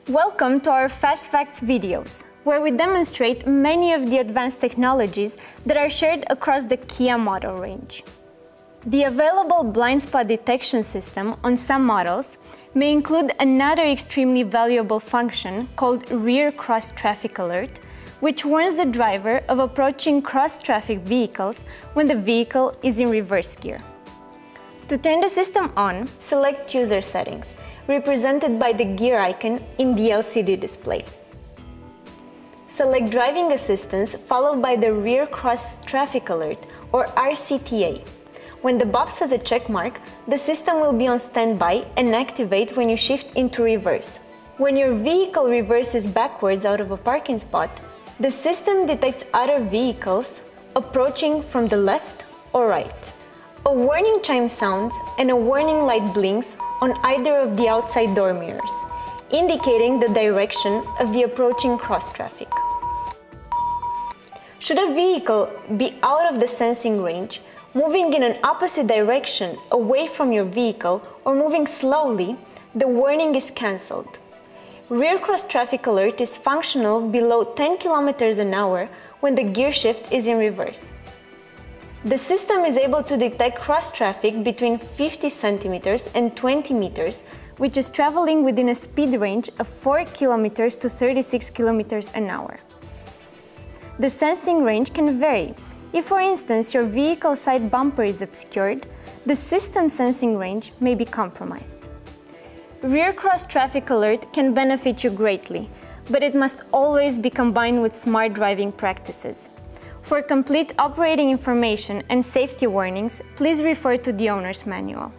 Welcome to our Fast Facts videos, where we demonstrate many of the advanced technologies that are shared across the Kia model range. The available blind spot detection system on some models may include another extremely valuable function called rear cross traffic alert, which warns the driver of approaching cross-traffic vehicles when the vehicle is in reverse gear. To turn the system on, select User Settings, represented by the gear icon in the LCD display. Select Driving Assistance followed by the Rear Cross Traffic Alert, or RCTA. When the box has a check mark, the system will be on standby and activate when you shift into reverse. When your vehicle reverses backwards out of a parking spot, the system detects other vehicles approaching from the left or right. A warning chime sounds and a warning light blinks on either of the outside door mirrors, indicating the direction of the approaching cross-traffic. Should a vehicle be out of the sensing range, moving in an opposite direction away from your vehicle, or moving slowly, the warning is cancelled. Rear cross traffic alert is functional below 10 km an hour when the gear shift is in reverse. The system is able to detect cross traffic between 50 centimeters and 20 meters, which is traveling within a speed range of 4 km to 36 km an hour. The sensing range can vary. If, for instance, your vehicle side bumper is obscured, the system sensing range may be compromised. Rear cross traffic alert can benefit you greatly, but it must always be combined with smart driving practices. For complete operating information and safety warnings, please refer to the owner's manual.